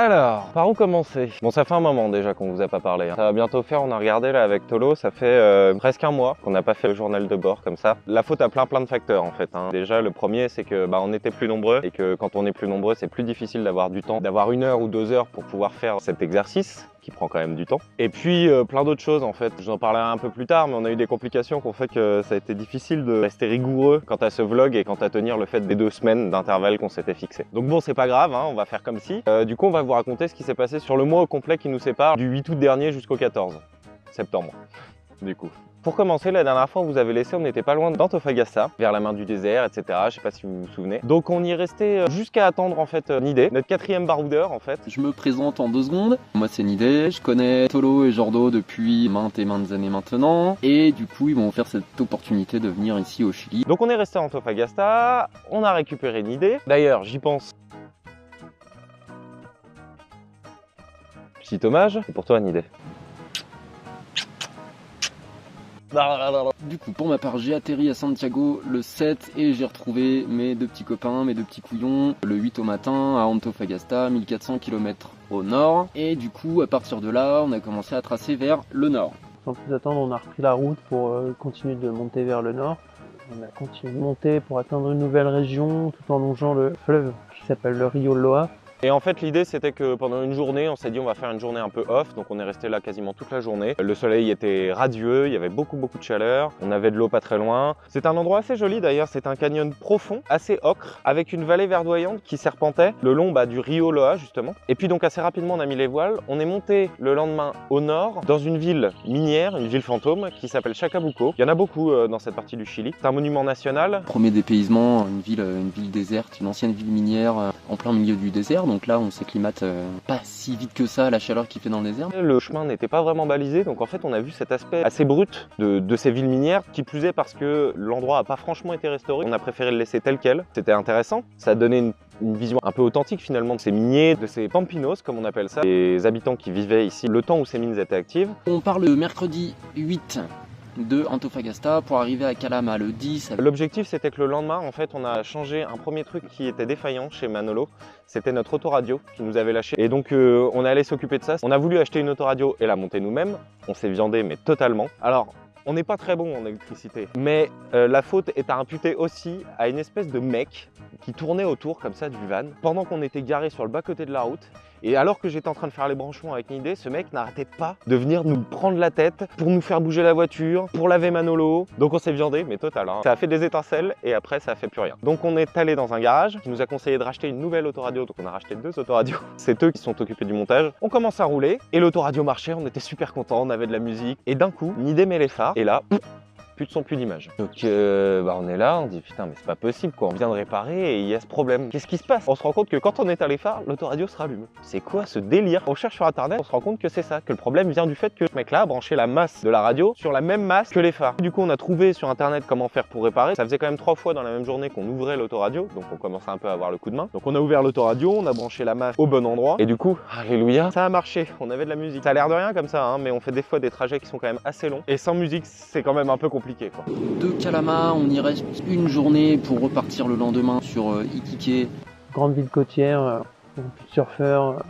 Alors, par où commencer? Bon, ça fait un moment déjà qu'on vous a pas parlé. Ça va bientôt faire, on a regardé là avec Tolo, ça fait presque un mois qu'on n'a pas fait le journal de bord comme ça. La faute a plein de facteurs en fait. Déjà, le premier, c'est que on était plus nombreux et que quand on est plus nombreux, c'est plus difficile d'avoir du temps, d'avoir 1 heure ou 2 heures pour pouvoir faire cet exercice qui prend quand même du temps. Et puis plein d'autres choses en fait. Je vous en parlerai un peu plus tard, mais on a eu des complications qui ont fait que ça a été difficile de rester rigoureux quant à ce vlog et quant à tenir le fait des 2 semaines d'intervalle qu'on s'était fixé. Donc bon, c'est pas grave, on va faire comme si. Du coup, on va vous raconter ce qui s'est passé sur le mois au complet qui nous sépare du 8 août dernier jusqu'au 14 septembre. Du coup. Pour commencer, la dernière fois on vous avait laissé, on n'était pas loin d'Antofagasta, vers la main du désert, etc. Je sais pas si vous vous souvenez. Donc on y est resté jusqu'à attendre en fait Nidé, notre 4e baroudeur en fait. Je me présente en 2 secondes. Moi c'est Nidé, je connais Tolo et Jordo depuis maintes et maintes années maintenant. Et du coup ils m'ont offert cette opportunité de venir ici au Chili. Donc on est resté à Antofagasta, on a récupéré Nidé. D'ailleurs j'y pense. Petit hommage, c'est pour toi Nidé. Du coup, pour ma part, j'ai atterri à Santiago le 7 et j'ai retrouvé mes 2 petits copains, mes 2 petits couillons, le 8 au matin à Antofagasta, 1400 km au nord. Et du coup, à partir de là, on a commencé à tracer vers le nord. Sans plus attendre, on a repris la route pour continuer de monter vers le nord. On a continué de monter pour atteindre une nouvelle région tout en longeant le fleuve qui s'appelle le Rio Loa. Et en fait l'idée c'était que pendant une journée on s'est dit on va faire une journée un peu off, donc on est resté là quasiment toute la journée. Le soleil était radieux, il y avait beaucoup de chaleur, on avait de l'eau pas très loin. C'est un endroit assez joli d'ailleurs, c'est un canyon profond, assez ocre, avec une vallée verdoyante qui serpentait le long du Rio Loa justement. Et puis donc assez rapidement on a mis les voiles, on est monté le lendemain au nord dans une ville minière, une ville fantôme qui s'appelle Chacabuco. Il y en a beaucoup dans cette partie du Chili, c'est un monument national. Premier dépaysement, une ville déserte, une ancienne ville minière en plein milieu du désert. Donc là, on s'acclimate pas si vite que ça à la chaleur qu'il fait dans le désert. Le chemin n'était pas vraiment balisé, donc en fait on a vu cet aspect assez brut de ces villes minières, qui plus est parce que l'endroit n'a pas franchement été restauré. On a préféré le laisser tel quel. C'était intéressant, ça donnait une vision un peu authentique finalement de ces miniers, de ces pampinos comme on appelle ça, les habitants qui vivaient ici le temps où ces mines étaient actives. On part le mercredi 8 de Antofagasta pour arriver à Calama le 10. L'objectif c'était que le lendemain en fait on a changé un premier truc qui était défaillant chez Manolo, c'était notre autoradio qui nous avait lâché et donc on est allé s'occuper de ça. On a voulu acheter une autoradio et la monter nous-mêmes, on s'est viandé mais totalement. Alors on n'est pas très bon en électricité, mais la faute est à imputer aussi à une espèce de mec qui tournait autour comme ça du van pendant qu'on était garé sur le bas-côté de la route. Et alors que j'étais en train de faire les branchements avec Nidé, ce mec n'arrêtait pas de venir nous prendre la tête pour nous faire bouger la voiture, pour laver Manolo. Donc on s'est viandé, mais total. Ça a fait des étincelles et après ça a fait plus rien. Donc on est allé dans un garage qui nous a conseillé de racheter une nouvelle autoradio. Donc on a racheté 2 autoradios. C'est eux qui sont occupés du montage. On commence à rouler et l'autoradio marchait, on était super contents, on avait de la musique. Et d'un coup, Nidé met les phares et là... plus de son, plus d'image. Donc on est là, on dit putain mais c'est pas possible quoi, on vient de réparer et il y a ce problème. Qu'est-ce qui se passe? On se rend compte que quand on éteint les phares, l'autoradio se rallume. C'est quoi ce délire? On cherche sur internet, on se rend compte que c'est ça, que le problème vient du fait que ce mec là a branché la masse de la radio sur la même masse que les phares. Du coup on a trouvé sur internet comment faire pour réparer. Ça faisait quand même 3 fois dans la même journée qu'on ouvrait l'autoradio, donc on commençait un peu à avoir le coup de main. Donc on a ouvert l'autoradio, on a branché la masse au bon endroit et du coup, alléluia, ça a marché, on avait de la musique. Ça a l'air de rien comme ça, mais on fait des fois des trajets qui sont quand même assez longs et sans musique c'est quand même un peu compliqué quoi. De Calama, on y reste une journée pour repartir le lendemain sur Iquique. Grande ville côtière, plus de surfeurs.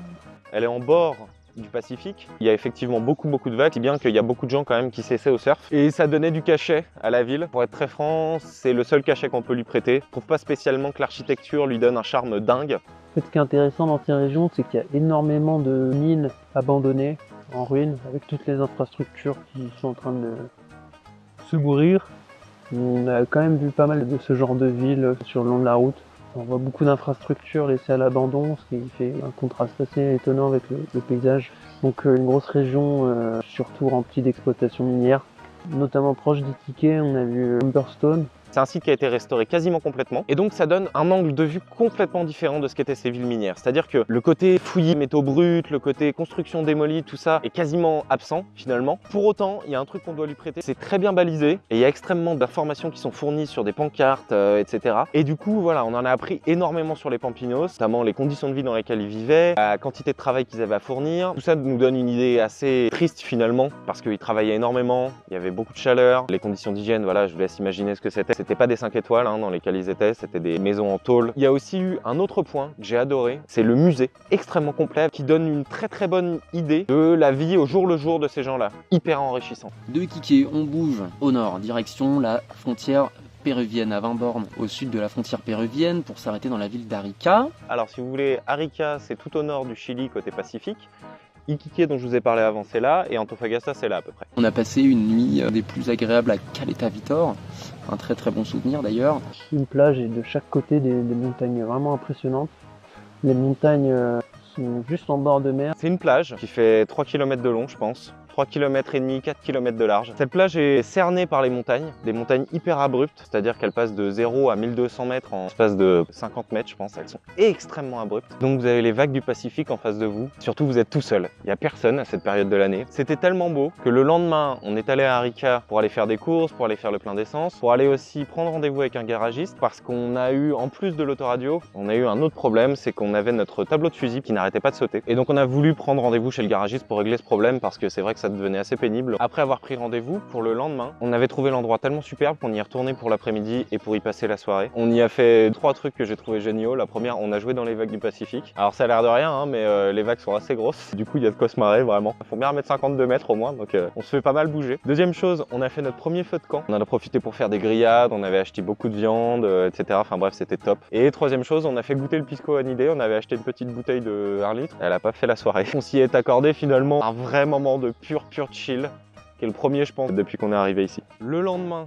Elle est en bord du Pacifique. Il y a effectivement beaucoup de vagues, si bien qu'il y a beaucoup de gens quand même qui s'essaient au surf. Et ça donnait du cachet à la ville. Pour être très franc, c'est le seul cachet qu'on peut lui prêter. Je trouve pas spécialement que l'architecture lui donne un charme dingue. En fait, ce qui est intéressant dans ces régions, c'est qu'il y a énormément de mines abandonnées, en ruine, avec toutes les infrastructures qui sont en train de se mourir. On a quand même vu pas mal de ce genre de villes sur le long de la route. On voit beaucoup d'infrastructures laissées à l'abandon, ce qui fait un contraste assez étonnant avec le paysage. Donc une grosse région surtout remplie d'exploitations minières, notamment proche d'Iquique, on a vu Humberstone. C'est un site qui a été restauré quasiment complètement et donc ça donne un angle de vue complètement différent de ce qu'étaient ces villes minières. C'est-à-dire que le côté fouillis, métaux bruts, le côté construction démolie, tout ça est quasiment absent finalement. Pour autant, il y a un truc qu'on doit lui prêter, c'est très bien balisé et il y a extrêmement d'informations qui sont fournies sur des pancartes, etc. Et du coup, voilà, on en a appris énormément sur les Pampinos, notamment les conditions de vie dans lesquelles ils vivaient, la quantité de travail qu'ils avaient à fournir. Tout ça nous donne une idée assez triste finalement parce qu'ils travaillaient énormément, il y avait beaucoup de chaleur, les conditions d'hygiène, voilà, je vous laisse imaginer ce que c'était C'était pas des 5 étoiles hein, dans lesquels ils étaient, c'était des maisons en tôle. Il y a aussi eu un autre point que j'ai adoré, c'est le musée, extrêmement complet, qui donne une très bonne idée de la vie au jour le jour de ces gens-là. Hyper enrichissant. De Iquique, on bouge au nord, direction la frontière péruvienne, à 20 bornes au sud de la frontière péruvienne, pour s'arrêter dans la ville d'Arica. Alors si vous voulez, Arica, c'est tout au nord du Chili, côté Pacifique. Iquique, dont je vous ai parlé avant, c'est là, et Antofagasta, c'est là à peu près. On a passé une nuit des plus agréables à Caleta Vitor, un très bon souvenir d'ailleurs. Une plage et de chaque côté des montagnes vraiment impressionnantes. Les montagnes sont juste en bord de mer. C'est une plage qui fait 3 km de long, je pense. 3 km et demi, 4 km de large. Cette plage est cernée par les montagnes, des montagnes hyper abruptes, c'est-à-dire qu'elles passent de 0 à 1200 mètres en espace de 50 mètres, je pense. Elles sont extrêmement abruptes. Donc vous avez les vagues du Pacifique en face de vous. Surtout, vous êtes tout seul. Il n'y a personne à cette période de l'année. C'était tellement beau que le lendemain, on est allé à Arica pour aller faire des courses, pour aller faire le plein d'essence, pour aller aussi prendre rendez-vous avec un garagiste, parce qu'on a eu, en plus de l'autoradio, on a eu un autre problème, c'est qu'on avait notre tableau de fusible qui n'arrêtait pas de sauter. Et donc on a voulu prendre rendez-vous chez le garagiste pour régler ce problème, parce que c'est vrai que ça devenait assez pénible. Après avoir pris rendez-vous pour le lendemain, on avait trouvé l'endroit tellement superbe qu'on y est retourné pour l'après-midi et pour y passer la soirée. On y a fait 3 trucs que j'ai trouvé géniaux. La première, on a joué dans les vagues du Pacifique. Alors ça a l'air de rien, hein, mais les vagues sont assez grosses. Du coup, il y a de quoi se marrer vraiment. Il faut bien 1m52 mètres au moins, donc on se fait pas mal bouger. Deuxième chose, on a fait notre premier feu de camp. On en a profité pour faire des grillades, on avait acheté beaucoup de viande, etc. Enfin bref, c'était top. Et troisième chose, on a fait goûter le pisco anidé. On avait acheté une petite bouteille de 1 litre. Elle a pas fait la soirée. On s'y est accordé finalement un vrai moment de pur chill, qui est le premier je pense depuis qu'on est arrivé ici. Le lendemain,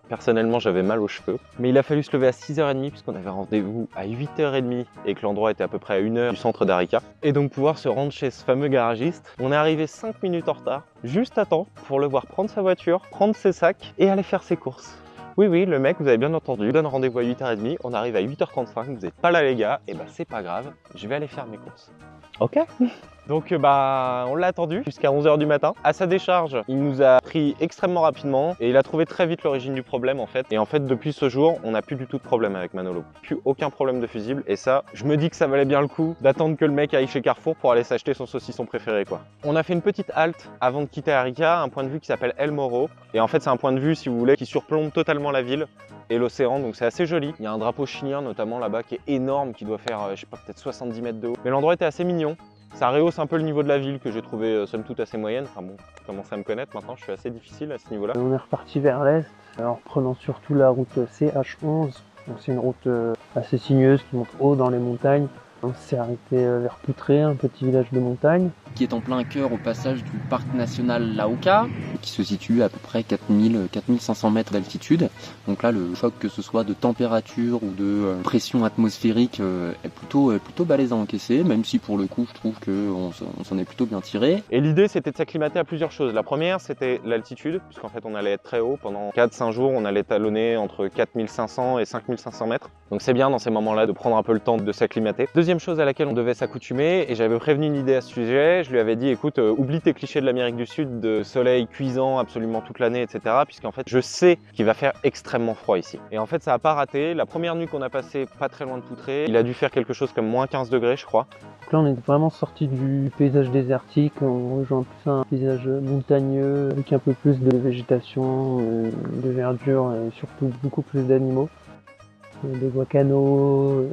personnellement j'avais mal aux cheveux, mais il a fallu se lever à 6h30 puisqu'on avait rendez-vous à 8h30 et que l'endroit était à peu près à 1h du centre d'Arica. Et donc pouvoir se rendre chez ce fameux garagiste. On est arrivé 5 minutes en retard, juste à temps pour le voir prendre sa voiture, prendre ses sacs et aller faire ses courses. Oui, le mec, vous avez bien entendu, donne rendez-vous à 8h30, on arrive à 8h35, vous n'êtes pas là les gars, et bah c'est pas grave, je vais aller faire mes courses. Ok. Donc on l'a attendu jusqu'à 11h du matin. À sa décharge, il nous a pris extrêmement rapidement et il a trouvé très vite l'origine du problème en fait. Et en fait, depuis ce jour, on n'a plus du tout de problème avec Manolo. Plus aucun problème de fusible. Et ça, je me dis que ça valait bien le coup d'attendre que le mec aille chez Carrefour pour aller s'acheter son saucisson préféré quoi. On a fait une petite halte avant de quitter Arica, un point de vue qui s'appelle El Morro. Et en fait, c'est un point de vue, si vous voulez, qui surplombe totalement la ville et l'océan, donc c'est assez joli. Il y a un drapeau chilien notamment là-bas qui est énorme, qui doit faire, je sais pas, peut-être 70 mètres de haut. Mais l'endroit était assez mignon. Ça rehausse un peu le niveau de la ville que j'ai trouvé somme toute assez moyenne. Enfin bon, je commence à me connaître maintenant, je suis assez difficile à ce niveau-là. On est reparti vers l'est, en prenant surtout la route CH11. C'est une route assez sinueuse qui monte haut dans les montagnes. On s'est arrêté vers Poutré, un petit village de montagne. Qui est en plein cœur au passage du parc national Lauca, qui se situe à peu près 4500 mètres d'altitude. Donc là, le choc, que ce soit de température ou de pression atmosphérique, est plutôt balèze à encaisser, même si pour le coup, je trouve qu'on s'en est plutôt bien tiré. Et l'idée, c'était de s'acclimater à plusieurs choses. La première, c'était l'altitude, puisqu'en fait, on allait être très haut. Pendant 4-5 jours, on allait talonner entre 4500 et 5500 mètres. Donc c'est bien dans ces moments-là de prendre un peu le temps de s'acclimater. Deuxième chose à laquelle on devait s'accoutumer, et j'avais prévenu une idée à ce sujet, je lui avais dit écoute, oublie tes clichés de l'Amérique du Sud, de soleil cuisant absolument toute l'année, etc. Puisqu'en fait, je sais qu'il va faire extrêmement froid ici. Et en fait, ça n'a pas raté. La première nuit qu'on a passée pas très loin de Poutré, il a dû faire quelque chose comme moins 15 degrés, je crois. Donc là, on est vraiment sorti du paysage désertique, on rejoint plus un paysage montagneux, avec un peu plus de végétation, de verdure et surtout beaucoup plus d'animaux. Des guacanos,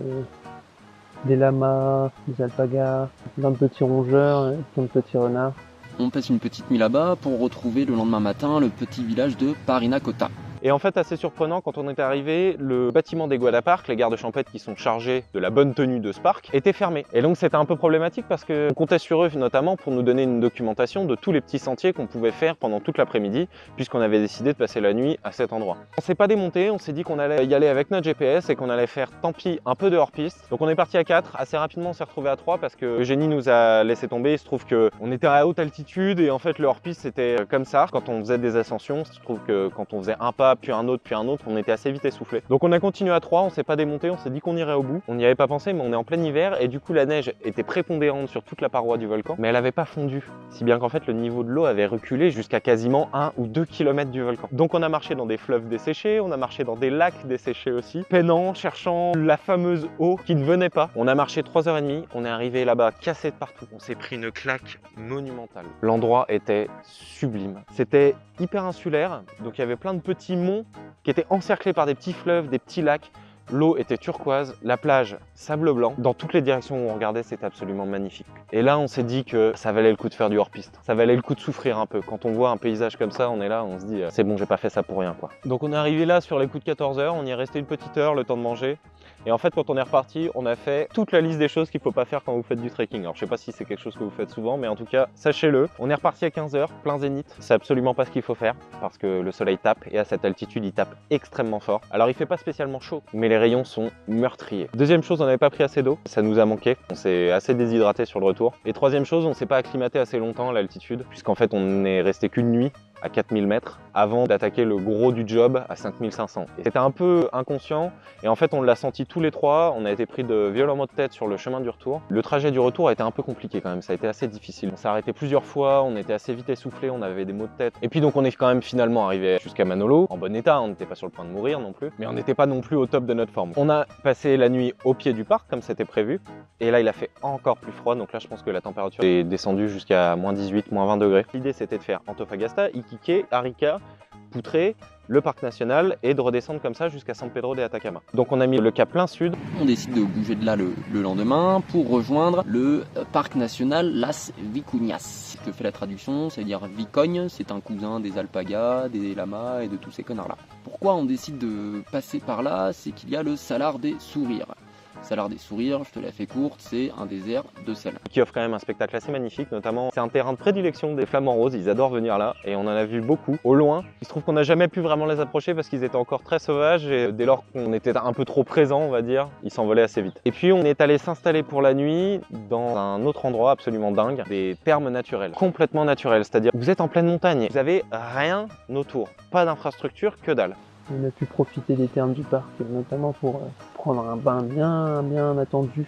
des lamas, des alpagas, plein de petits rongeurs, plein de petits renards. On passe une petite nuit là-bas pour retrouver le lendemain matin le petit village de Parinacota. Et en fait, assez surprenant, quand on est arrivé, le bâtiment des Guadaparcs, les gardes champêtres qui sont chargés de la bonne tenue de ce parc, était fermé. Et donc c'était un peu problématique parce qu'on comptait sur eux notamment pour nous donner une documentation de tous les petits sentiers qu'on pouvait faire pendant toute l'après-midi, puisqu'on avait décidé de passer la nuit à cet endroit. On s'est pas démonté, on s'est dit qu'on allait y aller avec notre GPS et qu'on allait faire, tant pis, un peu de hors-piste. Donc on est parti à 4, assez rapidement on s'est retrouvé à 3 parce que Eugénie nous a laissé tomber. Il se trouve qu'on était à haute altitude et en fait le hors-piste c'était comme ça. Quand on faisait des ascensions, il se trouve que quand on faisait un pas, puis un autre, on était assez vite essoufflé. Donc on a continué à 3, on s'est pas démonté, on s'est dit qu'on irait au bout. On n'y avait pas pensé, mais on est en plein hiver et du coup la neige était prépondérante sur toute la paroi du volcan, mais elle avait pas fondu. Si bien qu'en fait le niveau de l'eau avait reculé jusqu'à quasiment 1 ou 2 km du volcan. Donc on a marché dans des fleuves desséchés, on a marché dans des lacs desséchés aussi, peinant, cherchant la fameuse eau qui ne venait pas. On a marché 3h30, on est arrivé là-bas cassé de partout. On s'est pris une claque monumentale. L'endroit était sublime. C'était hyper insulaire, donc il y avait plein de petits monts qui était encerclée par des petits fleuves, des petits lacs. L'eau était turquoise, la plage sable blanc. Dans toutes les directions où on regardait, c'était absolument magnifique. Et là, on s'est dit que ça valait le coup de faire du hors-piste. Ça valait le coup de souffrir un peu. Quand on voit un paysage comme ça, on est là, on se dit c'est bon, j'ai pas fait ça pour rien, quoi. Donc on est arrivé là sur les coups de 14 h, on y est resté une petite heure, le temps de manger. Et en fait, quand on est reparti, on a fait toute la liste des choses qu'il ne faut pas faire quand vous faites du trekking. Alors, je sais pas si c'est quelque chose que vous faites souvent, mais en tout cas, sachez-le. On est reparti à 15 h, plein zénith. C'est absolument pas ce qu'il faut faire parce que le soleil tape et à cette altitude, il tape extrêmement fort. Alors, il fait pas spécialement chaud, mais les rayons sont meurtriers. Deuxième chose, on n'avait pas pris assez d'eau. Ça nous a manqué. On s'est assez déshydraté sur le retour. Et troisième chose, on s'est pas acclimaté assez longtemps à l'altitude, puisqu'en fait, on n'est resté qu'une nuit à 4000 mètres avant d'attaquer le gros du job à 5500. C'était un peu inconscient et en fait on l'a senti tous les trois, on a été pris de violents maux de tête sur le chemin du retour. Le trajet du retour a été un peu compliqué quand même, ça a été assez difficile. On s'est arrêté plusieurs fois, on était assez vite essoufflé, on avait des maux de tête. Et puis donc on est quand même finalement arrivé jusqu'à Manolo, en bon état, on n'était pas sur le point de mourir non plus, mais on n'était pas non plus au top de notre forme. On a passé la nuit au pied du parc comme c'était prévu et là il a fait encore plus froid, donc là je pense que la température est descendue jusqu'à -18, -20 degrés. L'idée c'était de faire Antofagasta, Iquique, Arica, Poutré, le parc national et de redescendre comme ça jusqu'à San Pedro de Atacama. Donc on a mis le cap plein sud. On décide de bouger de là le lendemain pour rejoindre le parc national Las Vicuñas. Je te fais la traduction, ça veut dire Vicogne, c'est un cousin des alpagas, des lamas et de tous ces connards-là. Pourquoi on décide de passer par là? C'est qu'il y a le Salar des Sourires. Salar des Sourires, je te la fais courte, c'est un désert de sel. Qui offre quand même un spectacle assez magnifique, notamment c'est un terrain de prédilection des flamants roses, ils adorent venir là et on en a vu beaucoup au loin. Il se trouve qu'on n'a jamais pu vraiment les approcher parce qu'ils étaient encore très sauvages et dès lors qu'on était un peu trop présent, on va dire, ils s'envolaient assez vite. Et puis on est allé s'installer pour la nuit dans un autre endroit absolument dingue, des thermes naturels, complètement naturels, c'est-à-dire vous êtes en pleine montagne, vous avez rien autour, pas d'infrastructure, que dalle. On a pu profiter des thermes du parc, notamment pour prendre un bain bien attendu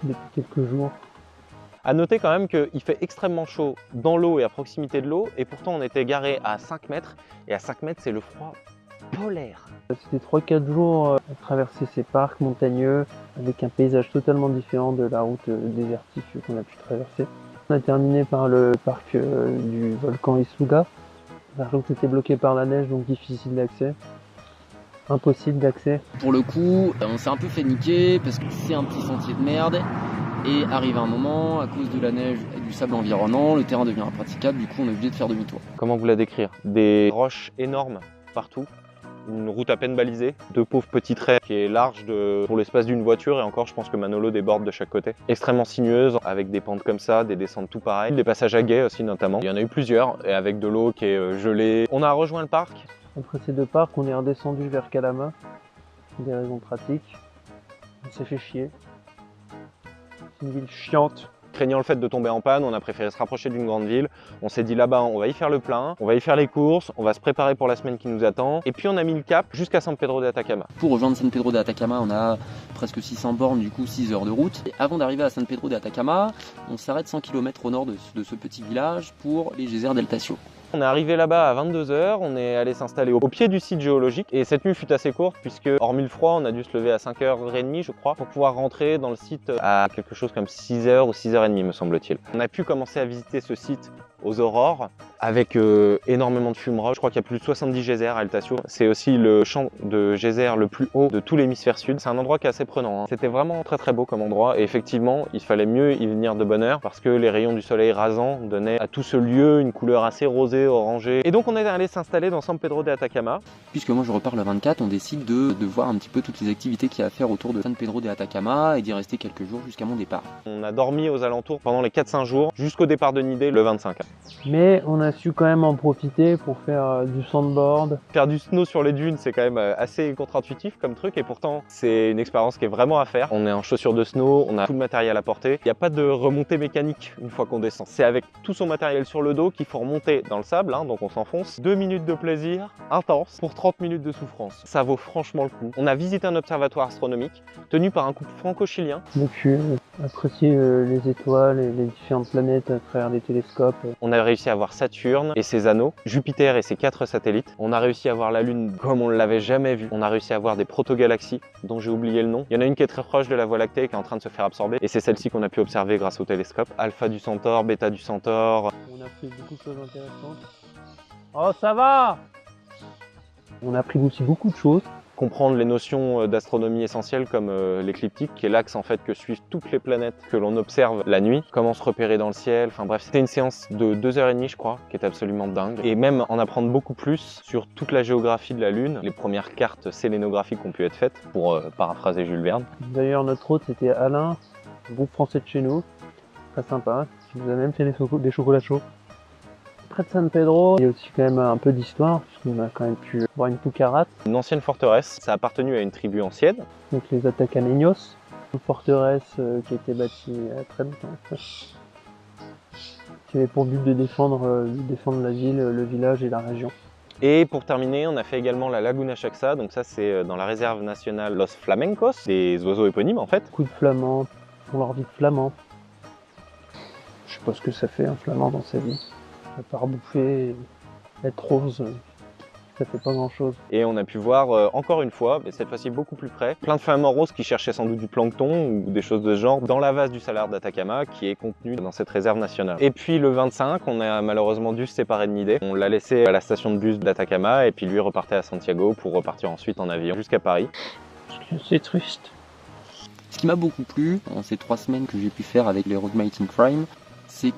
depuis quelques jours. À noter quand même qu'il fait extrêmement chaud dans l'eau et à proximité de l'eau, et pourtant on était garé à 5 mètres, et à 5 mètres c'est le froid polaire. C'était 3-4 jours à traverser ces parcs montagneux, avec un paysage totalement différent de la route désertique qu'on a pu traverser. On a terminé par le parc du volcan Isuga. La route était bloquée par la neige, donc difficile d'accès. Impossible d'accès. Pour le coup, on s'est un peu fait niquer parce que c'est un petit sentier de merde. Et arrive un moment, à cause de la neige et du sable environnant, le terrain devient impraticable, du coup on est obligé de faire demi-tour. Comment vous la décrire? Des roches énormes partout. Une route à peine balisée, de pauvres petits traits qui est large pour l'espace d'une voiture et encore je pense que Manolo déborde de chaque côté. Extrêmement sinueuse avec des pentes comme ça, des descentes tout pareil, des passages à guet aussi notamment. Il y en a eu plusieurs et avec de l'eau qui est gelée. On a rejoint le parc. Après ces deux parcs, on est redescendu vers Calama pour des raisons pratiques. On s'est fait chier. C'est une ville chiante. Craignant le fait de tomber en panne, on a préféré se rapprocher d'une grande ville. On s'est dit là-bas, on va y faire le plein, on va y faire les courses, on va se préparer pour la semaine qui nous attend. Et puis on a mis le cap jusqu'à San Pedro de Atacama. Pour rejoindre San Pedro de Atacama, on a presque 600 bornes, du coup 6 heures de route. Et avant d'arriver à San Pedro de Atacama, on s'arrête 100 km au nord de ce petit village pour les geysers d'El Tacio. On est arrivé là-bas à 22 h, on est allé s'installer au pied du site géologique et cette nuit fut assez courte puisque hormis le froid, on a dû se lever à 5h30 je crois pour pouvoir rentrer dans le site à quelque chose comme 6 h ou 6h30 me semble-t-il. On a pu commencer à visiter ce site aux aurores avec énormément de fumerolles. Je crois qu'il y a plus de 70 geysers à El Tacio. C'est aussi le champ de geysers le plus haut de tout l'hémisphère sud. C'est un endroit qui est assez prenant, hein. C'était vraiment très beau comme endroit et effectivement il fallait mieux y venir de bonne heure parce que les rayons du soleil rasant donnaient à tout ce lieu une couleur assez rosée, orangée. Et donc on est allé s'installer dans San Pedro de Atacama. Puisque moi je repars le 24, on décide de voir un petit peu toutes les activités qu'il y a à faire autour de San Pedro de Atacama et d'y rester quelques jours jusqu'à mon départ. On a dormi aux alentours pendant les 4-5 jours jusqu'au départ de Nidé le 25. Mais on a su quand même en profiter pour faire du sandboard. Faire du snow sur les dunes, c'est quand même assez contre-intuitif comme truc et pourtant c'est une expérience qui est vraiment à faire. On est en chaussures de snow, on a tout le matériel à porter. Il n'y a pas de remontée mécanique une fois qu'on descend. C'est avec tout son matériel sur le dos qu'il faut remonter dans le sable, hein, donc on s'enfonce. 2 minutes de plaisir intense pour 30 minutes de souffrance. Ça vaut franchement le coup. On a visité un observatoire astronomique tenu par un couple franco-chilien. On a pu apprécier les étoiles et les différentes planètes à travers des télescopes. On a réussi à voir Saturne et ses anneaux, Jupiter et ses 4 satellites. On a réussi à voir la Lune comme on ne l'avait jamais vu. On a réussi à voir des protogalaxies dont j'ai oublié le nom. Il y en a une qui est très proche de la Voie lactée qui est en train de se faire absorber et c'est celle-ci qu'on a pu observer grâce au télescope. Alpha du Centaure, Bêta du Centaure. On a appris beaucoup de choses intéressantes. Oh ça va! On a appris aussi beaucoup de choses. Comprendre les notions d'astronomie essentielles comme l'écliptique, qui est l'axe en fait que suivent toutes les planètes que l'on observe la nuit, comment se repérer dans le ciel, enfin bref, c'était une séance de 2h30 je crois, qui est absolument dingue. Et même en apprendre beaucoup plus sur toute la géographie de la Lune, les premières cartes sélénographiques qui ont pu être faites, pour paraphraser Jules Verne. D'ailleurs, notre hôte, c'était Alain, un groupe français de chez nous, très sympa, qui nous a même fait des chocolats chauds. Près de San Pedro, il y a aussi quand même un peu d'histoire, puisqu'on a quand même pu voir une pucarate. Une ancienne forteresse, ça a appartenu à une tribu ancienne. Donc les Atacameños, une forteresse qui a été bâtie il y a très longtemps. Qui avait pour but de défendre la ville, le village et la région. Et pour terminer, on a fait également la Laguna Chaxa, donc ça c'est dans la réserve nationale Los Flamencos, des oiseaux éponymes en fait. Beaucoup de flamands, font leur vie de flamand. Je sais pas ce que ça fait un flamand dans sa vie. À part bouffer, être rose, ça fait pas grand chose. Et on a pu voir encore une fois, mais cette fois-ci beaucoup plus près, plein de flamants roses qui cherchaient sans doute du plancton ou des choses de ce genre dans la vase du salar d'Atacama qui est contenu dans cette réserve nationale. Et puis le 25, on a malheureusement dû se séparer de Nidé. On l'a laissé à la station de bus d'Atacama et puis lui repartait à Santiago pour repartir ensuite en avion jusqu'à Paris. C'est triste. Ce qui m'a beaucoup plu dans ces 3 semaines que j'ai pu faire avec les Road Mighty Crime, c'est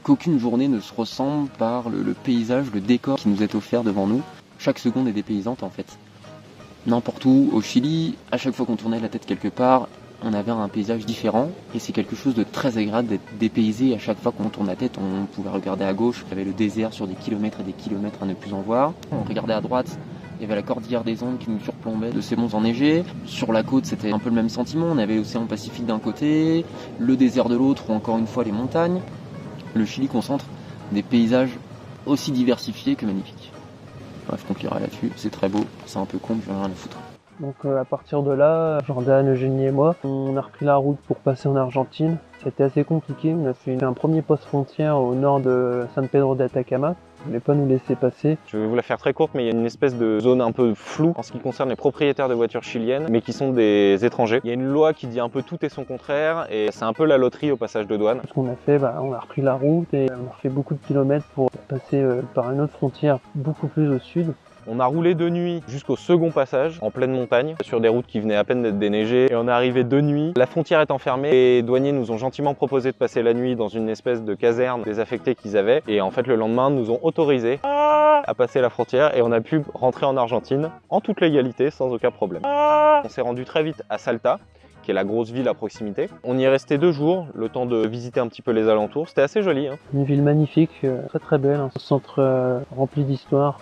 qu'aucune journée ne se ressemble par le paysage, le décor qui nous est offert devant nous. Chaque seconde est dépaysante en fait. N'importe où, au Chili, à chaque fois qu'on tournait la tête quelque part, on avait un paysage différent et c'est quelque chose de très agréable d'être dépaysé. À chaque fois qu'on tourne la tête, on pouvait regarder à gauche, il y avait le désert sur des kilomètres et des kilomètres à ne plus en voir. On regardait à droite, il y avait la cordillère des Andes qui nous surplombait de ses monts enneigés. Sur la côte, c'était un peu le même sentiment. On avait l'océan Pacifique d'un côté, le désert de l'autre ou encore une fois les montagnes. Le Chili concentre des paysages aussi diversifiés que magnifiques. Bref, je conclurai là-dessus. C'est très beau, c'est un peu con, mais j'en ai rien à foutre. Donc à partir de là, Jordan, Eugénie et moi, on a repris la route pour passer en Argentine. C'était assez compliqué, on a fait un premier poste frontière au nord de San Pedro d'Atacama. Ils ne voulaient pas nous laisser passer. Je vais vous la faire très courte, mais il y a une espèce de zone un peu floue en ce qui concerne les propriétaires de voitures chiliennes, mais qui sont des étrangers. Il y a une loi qui dit un peu tout et son contraire, et c'est un peu la loterie au passage de douane. Ce qu'on a fait, on a repris la route et on a refait beaucoup de kilomètres pour passer par une autre frontière beaucoup plus au sud. On a roulé de nuit jusqu'au second passage, en pleine montagne, sur des routes qui venaient à peine d'être déneigées. Et on est arrivé de nuit, la frontière étant fermée, les douaniers nous ont gentiment proposé de passer la nuit dans une espèce de caserne désaffectée qu'ils avaient. Et en fait, le lendemain, nous ont autorisé à passer la frontière et on a pu rentrer en Argentine en toute légalité, sans aucun problème. On s'est rendu très vite à Salta, qui est la grosse ville à proximité. On y est resté 2 jours, le temps de visiter un petit peu les alentours. C'était assez joli. Une ville magnifique, très très belle, un centre rempli d'histoire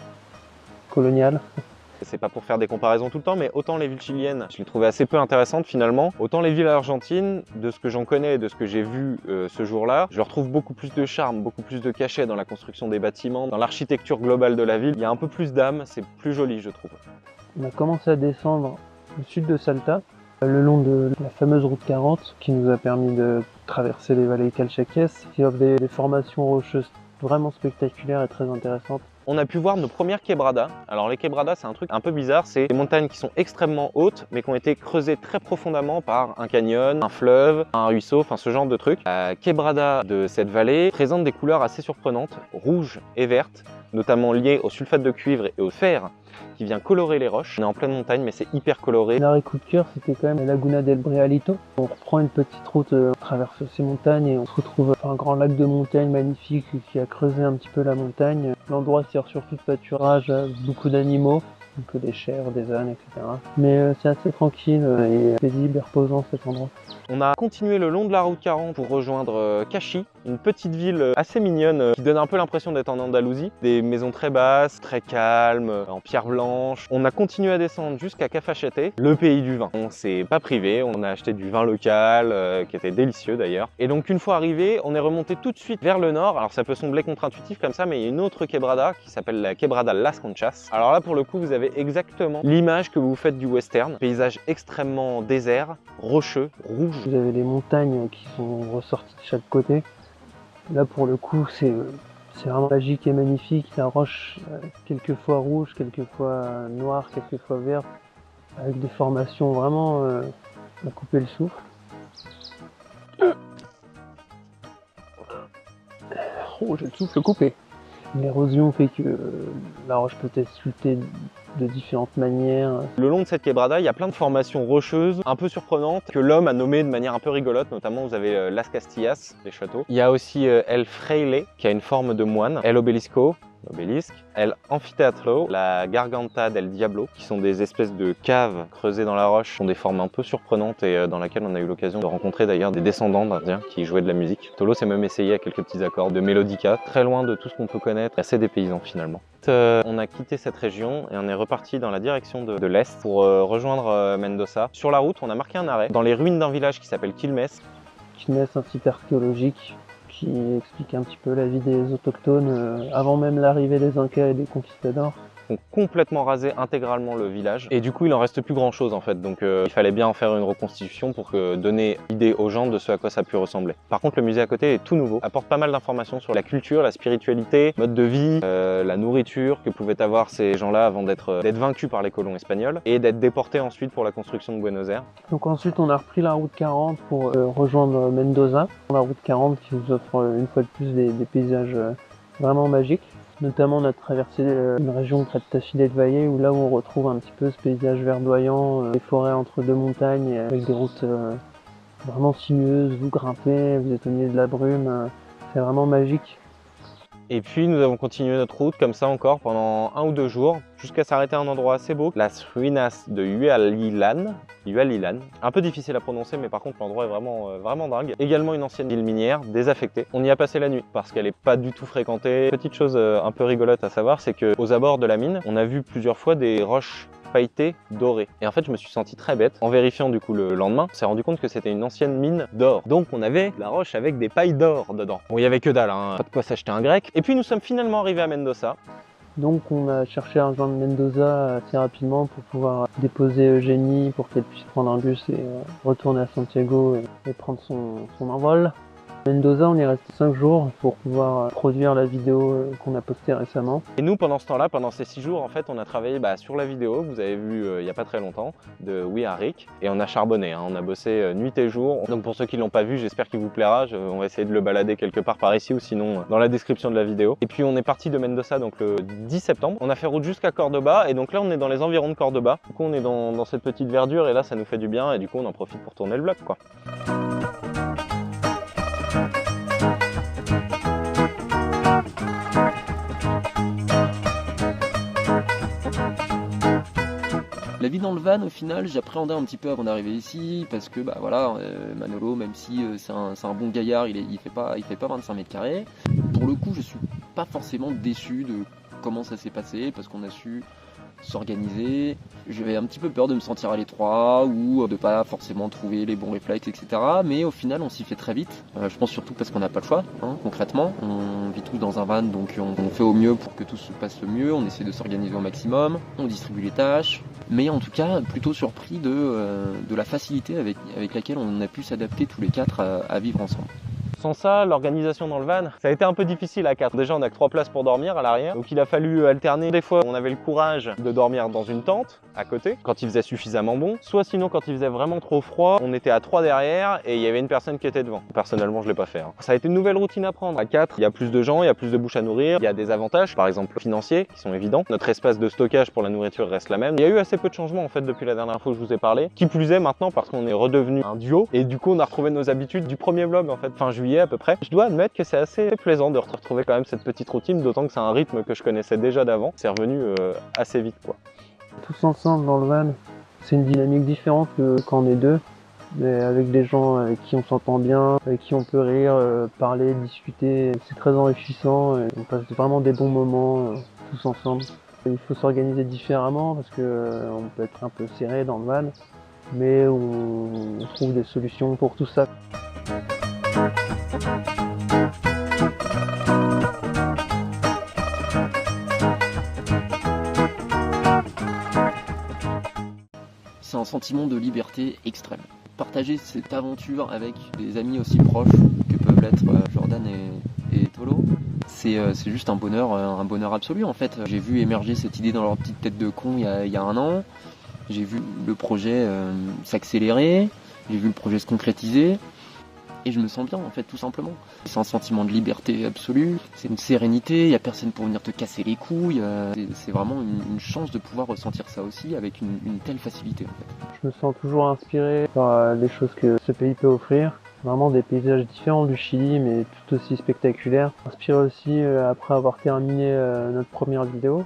coloniale. C'est pas pour faire des comparaisons tout le temps, mais autant les villes chiliennes, je les trouvais assez peu intéressantes finalement, autant les villes argentines, de ce que j'en connais et de ce que j'ai vu ce jour-là, je retrouve beaucoup plus de charme, beaucoup plus de cachet dans la construction des bâtiments, dans l'architecture globale de la ville. Il y a un peu plus d'âme, c'est plus joli je trouve. On a commencé à descendre au sud de Salta, le long de la fameuse route 40, qui nous a permis de traverser les vallées calchaquès, qui offre des formations rocheuses vraiment spectaculaires et très intéressantes. On a pu voir nos premières quebradas. Alors les quebradas, c'est un truc un peu bizarre, c'est des montagnes qui sont extrêmement hautes, mais qui ont été creusées très profondément par un canyon, un fleuve, un ruisseau, enfin ce genre de truc. La quebrada de cette vallée présente des couleurs assez surprenantes, rouges et vertes, notamment liées au sulfate de cuivre et au fer, qui vient colorer les roches. On est en pleine montagne, mais c'est hyper coloré. L'arrêt coup de cœur, c'était quand même la Laguna del Brialito. On reprend une petite route, on traverse ces montagnes et on se retrouve à un grand lac de montagne magnifique qui a creusé un petit peu la montagne. L'endroit sert surtout de pâturage à beaucoup d'animaux, un peu des chèvres, des ânes, etc. Mais c'est assez tranquille et paisible et reposant cet endroit. On a continué le long de la route 40 pour rejoindre Cachi, une petite ville assez mignonne qui donne un peu l'impression d'être en Andalousie. Des maisons très basses, très calmes, en pierre blanche. On a continué à descendre jusqu'à Cafachete, le pays du vin. On s'est pas privé, on a acheté du vin local qui était délicieux d'ailleurs. Et donc une fois arrivé, on est remonté tout de suite vers le nord. Alors ça peut sembler contre-intuitif comme ça, mais il y a une autre quebrada qui s'appelle la Quebrada Las Conchas. Alors là pour le coup vous avez exactement l'image que vous faites du western. Paysage extrêmement désert, rocheux, rouge. Vous avez les montagnes qui sont ressorties de chaque côté. Là pour le coup c'est vraiment magique et magnifique. La roche quelquefois rouge, quelquefois noire, quelquefois verte, avec des formations vraiment à couper le souffle. Oh, j'ai le souffle coupé. L'érosion fait que la roche peut être sculptée de différentes manières. Le long de cette quebrada, il y a plein de formations rocheuses un peu surprenantes que l'homme a nommées de manière un peu rigolote. Notamment, vous avez Las Castillas, les châteaux. Il y a aussi El Fraile, qui a une forme de moine. El Obelisco, l'obélisque. El Anfiteatro, la Garganta del Diablo, qui sont des espèces de caves creusées dans la roche, qui sont des formes un peu surprenantes et dans laquelle on a eu l'occasion de rencontrer d'ailleurs des descendants d'Indiens qui jouaient de la musique. Tolo s'est même essayé à quelques petits accords de melodica, très loin de tout ce qu'on peut connaître, assez dépaysant finalement. On a quitté cette région et on est reparti dans la direction de l'Est pour rejoindre Mendoza. Sur la route, on a marqué un arrêt dans les ruines d'un village qui s'appelle Quilmes. Quilmes, un site archéologique qui explique un petit peu la vie des autochtones avant même l'arrivée des Incas et des conquistadors. Ont complètement rasé intégralement le village et du coup il en reste plus grand chose en fait, donc il fallait bien en faire une reconstitution pour donner l'idée aux gens de ce à quoi ça a pu ressembler. Par contre le musée à côté est tout nouveau, apporte pas mal d'informations sur la culture, la spiritualité, mode de vie, la nourriture que pouvaient avoir ces gens là avant d'être vaincus par les colons espagnols et d'être déportés ensuite pour la construction de Buenos Aires. Donc ensuite on a repris la route 40 pour rejoindre Mendoza. La route 40 qui vous offre une fois de plus des paysages vraiment magiques. Notamment on a traversé une région près de Tafile de Valle où là où on retrouve un petit peu ce paysage verdoyant, des forêts entre deux montagnes avec des routes vraiment sinueuses, vous grimpez, vous êtes au milieu de la brume, c'est vraiment magique. Et puis nous avons continué notre route comme ça encore pendant 1 ou 2 jours jusqu'à s'arrêter à un endroit assez beau, Las Ruinas de Hualilan. Un peu difficile à prononcer mais par contre l'endroit est vraiment dingue. Également une ancienne ville minière désaffectée. On y a passé la nuit parce qu'elle n'est pas du tout fréquentée. Petite chose un peu rigolote à savoir, c'est qu'aux abords de la mine, on a vu plusieurs fois des roches pailletées dorées. Et en fait je me suis senti très bête. En vérifiant du coup le lendemain, on s'est rendu compte que c'était une ancienne mine d'or. Donc on avait la roche avec des pailles d'or dedans. Bon il y avait que dalle, hein. Pas de quoi s'acheter un grec. Et puis nous sommes finalement arrivés à Mendoza. Donc on a cherché à rejoindre Mendoza assez rapidement pour pouvoir déposer Eugénie pour qu'elle puisse prendre un bus et retourner à Santiago et prendre son envol. Mendoza, on est resté 5 jours pour pouvoir produire la vidéo qu'on a postée récemment. Et nous, pendant ce temps-là, pendant ces 6 jours, en fait, on a travaillé sur la vidéo, vous avez vu il n'y a pas très longtemps, de We Are Rick, et on a charbonné, hein. On a bossé nuit et jour. Donc pour ceux qui ne l'ont pas vu, j'espère qu'il vous plaira. On va essayer de le balader quelque part par ici ou sinon dans la description de la vidéo. Et puis on est parti de Mendoza donc le 10 septembre. On a fait route jusqu'à Cordoba, et donc là on est dans les environs de Cordoba. Du coup on est dans cette petite verdure, et là ça nous fait du bien, et du coup on en profite pour tourner le vlog, quoi. La vie dans le van, au final, j'appréhendais un petit peu avant d'arriver ici, parce que voilà, Manolo, même si c'est un bon gaillard, il fait pas 25 mètres carrés. Pour le coup, je suis pas forcément déçu de comment ça s'est passé, parce qu'on a su s'organiser. J'avais un petit peu peur de me sentir à l'étroit ou de pas forcément trouver les bons réflexes, etc. Mais au final, on s'y fait très vite. Je pense surtout parce qu'on n'a pas le choix, hein, concrètement. On vit tous dans un van, donc on fait au mieux pour que tout se passe le mieux. On essaie de s'organiser au maximum. On distribue les tâches. Mais en tout cas, plutôt surpris de la facilité avec laquelle on a pu s'adapter tous les 4 à vivre ensemble. Sans ça, l'organisation dans le van, ça a été un peu difficile à 4. Déjà, on n'a que 3 places pour dormir à l'arrière. Donc il a fallu alterner. Des fois, on avait le courage de dormir dans une tente à côté, quand il faisait suffisamment bon. Soit sinon, quand il faisait vraiment trop froid, on était à 3 derrière et il y avait une personne qui était devant. Personnellement, je l'ai pas fait, hein. Ça a été une nouvelle routine à prendre. À 4, il y a plus de gens, il y a plus de bouches à nourrir. Il y a des avantages, par exemple financiers, qui sont évidents. Notre espace de stockage pour la nourriture reste la même. Il y a eu assez peu de changements en fait depuis la dernière fois que je vous ai parlé. Qui plus est maintenant parce qu'on est redevenu un duo. Et du coup, on a retrouvé nos habitudes du premier vlog en fait, fin juillet à peu près. Je dois admettre que c'est assez plaisant de retrouver quand même cette petite routine, d'autant que c'est un rythme que je connaissais déjà d'avant. C'est revenu assez vite, quoi. Tous ensemble dans le van, c'est une dynamique différente que quand on est deux, mais avec des gens avec qui on s'entend bien, avec qui on peut rire, parler, discuter. C'est très enrichissant et on passe vraiment des bons moments tous ensemble. Il faut s'organiser différemment parce que on peut être un peu serré dans le van, mais on trouve des solutions pour tout ça. C'est un sentiment de liberté extrême. Partager cette aventure avec des amis aussi proches que peuvent l'être Jordan et Tolo, c'est juste un bonheur absolu en fait. J'ai vu émerger cette idée dans leur petite tête de con il y a 1 an. J'ai vu le projet s'accélérer, j'ai vu le projet se concrétiser. et je me sens bien en fait, tout simplement. C'est un sentiment de liberté absolue, c'est une sérénité, il n'y a personne pour venir te casser les couilles, c'est vraiment une chance de pouvoir ressentir ça aussi avec une telle facilité en fait. Je me sens toujours inspiré par les choses que ce pays peut offrir. Vraiment des paysages différents du Chili, mais tout aussi spectaculaires. Inspiré aussi, après avoir terminé notre première vidéo,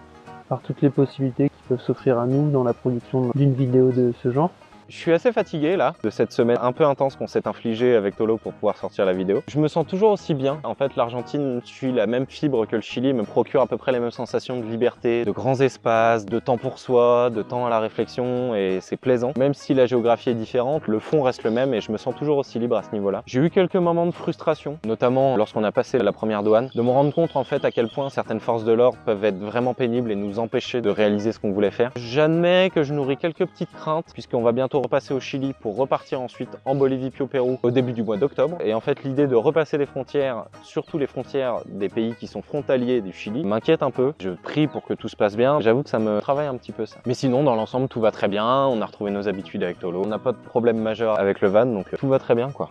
par toutes les possibilités qui peuvent s'offrir à nous dans la production d'une vidéo de ce genre. Je suis assez fatigué là, de cette semaine un peu intense qu'on s'est infligée avec Tolo pour pouvoir sortir la vidéo. Je me sens toujours aussi bien. En fait, l'Argentine suit la même fibre que le Chili, me procure à peu près les mêmes sensations de liberté, de grands espaces, de temps pour soi, de temps à la réflexion, et c'est plaisant. Même si la géographie est différente, le fond reste le même et je me sens toujours aussi libre à ce niveau-là. J'ai eu quelques moments de frustration, notamment lorsqu'on a passé la première douane, de me rendre compte en fait à quel point certaines forces de l'ordre peuvent être vraiment pénibles et nous empêcher de réaliser ce qu'on voulait faire. J'admets que je nourris quelques petites craintes, puisqu'on va bientôt repasser au Chili pour repartir ensuite en Bolivie puis au Pérou au début du mois d'octobre. Et en fait, l'idée de repasser les frontières, surtout les frontières des pays qui sont frontaliers du Chili, m'inquiète un peu. Je prie pour que tout se passe bien. J'avoue que ça me travaille un petit peu ça. Mais sinon, dans l'ensemble, tout va très bien. On a retrouvé nos habitudes avec Tolo. On n'a pas de problème majeur avec le van, donc tout va très bien quoi.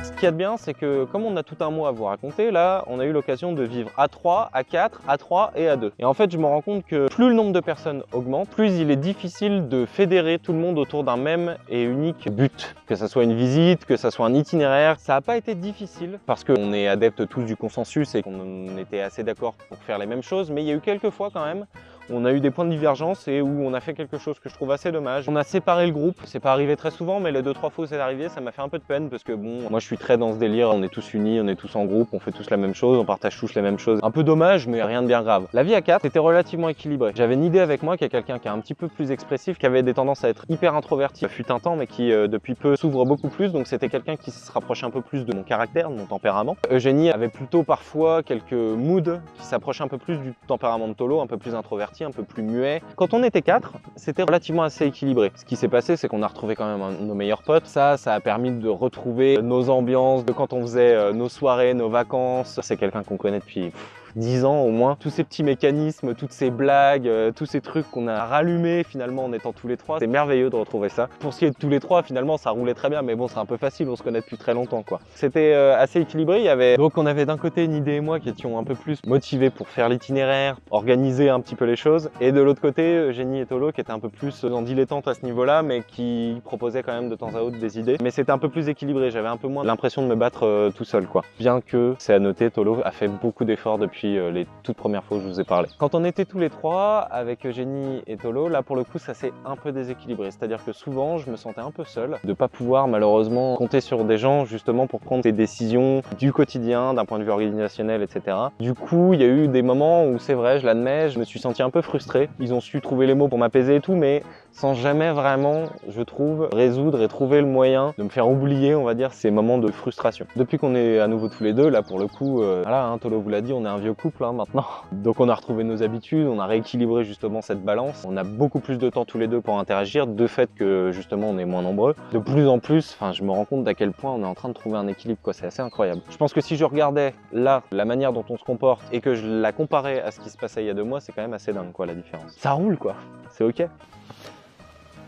Ce qu'il y a de bien, c'est que comme on a tout un mois à vous raconter, là, on a eu l'occasion de vivre à 3, à 4, à 3 et à 2. Et en fait, je me rends compte que plus le nombre de personnes augmente, plus il est difficile de fédérer tout le monde autour d'un même et unique but. Que ça soit une visite, que ça soit un itinéraire, ça n'a pas été difficile parce qu'on est adeptes tous du consensus et qu'on était assez d'accord pour faire les mêmes choses, mais il y a eu quelques fois quand même on a eu des points de divergence et où on a fait quelque chose que je trouve assez dommage. On a séparé le groupe, c'est pas arrivé très souvent, mais les 2-3 fois où c'est arrivé, ça m'a fait un peu de peine parce que bon, moi je suis très dans ce délire, on est tous unis, on est tous en groupe, on fait tous la même chose, on partage tous les mêmes choses. Un peu dommage, mais rien de bien grave. La vie à 4 était relativement équilibrée. J'avais une idée avec moi qui est quelqu'un qui est un petit peu plus expressif, qui avait des tendances à être hyper introverti, fut un temps, mais qui depuis peu s'ouvre beaucoup plus, donc c'était quelqu'un qui se rapprochait un peu plus de mon caractère, de mon tempérament. Eugénie avait plutôt parfois quelques moods qui s'approchaient un peu plus du tempérament de Tolo, un peu plus introverti, un peu plus muet. Quand on était 4, c'était relativement assez équilibré. Ce qui s'est passé, c'est qu'on a retrouvé quand même nos meilleurs potes. Ça a permis de retrouver nos ambiances, de quand on faisait nos soirées, nos vacances. C'est quelqu'un qu'on connaît depuis 10 ans au moins. Tous ces petits mécanismes, toutes ces blagues, tous ces trucs qu'on a rallumés finalement en étant tous les trois. C'est merveilleux de retrouver ça. Pour ce qui est de tous les trois, finalement ça roulait très bien, mais bon c'est un peu facile, on se connaît depuis très longtemps quoi. C'était assez équilibré. Donc on avait d'un côté Nidé et moi qui étions un peu plus motivés pour faire l'itinéraire, organiser un petit peu les choses, et de l'autre côté Eugénie et Tolo qui étaient un peu plus en dilettante à ce niveau-là, mais qui proposaient quand même de temps à autre des idées. Mais c'était un peu plus équilibré, j'avais un peu moins l'impression de me battre tout seul quoi. Bien que, c'est à noter, Tolo a fait beaucoup d'efforts depuis les toutes premières fois où je vous ai parlé. Quand on était tous les trois avec Eugénie et Tolo, là pour le coup ça s'est un peu déséquilibré, c'est-à-dire que souvent je me sentais un peu seul, de pas pouvoir malheureusement compter sur des gens justement pour prendre des décisions du quotidien, d'un point de vue organisationnel, etc. Du coup il y a eu des moments où c'est vrai, je l'admets, je me suis senti un peu frustré. Ils ont su trouver les mots pour m'apaiser et tout, mais sans jamais vraiment, je trouve, résoudre et trouver le moyen de me faire oublier, on va dire, ces moments de frustration. Depuis qu'on est à nouveau tous les deux, là pour le coup, voilà, hein, Tolo vous l'a dit, on est un vieux couple maintenant. Donc on a retrouvé nos habitudes, on a rééquilibré justement cette balance. On a beaucoup plus de temps tous les deux pour interagir, de fait que justement on est moins nombreux. De plus en plus, enfin je me rends compte d'à quel point on est en train de trouver un équilibre, quoi, c'est assez incroyable. Je pense que si je regardais là, la manière dont on se comporte et que je la comparais à ce qui se passait il y a 2 mois, c'est quand même assez dingue quoi la différence. Ça roule quoi, c'est ok.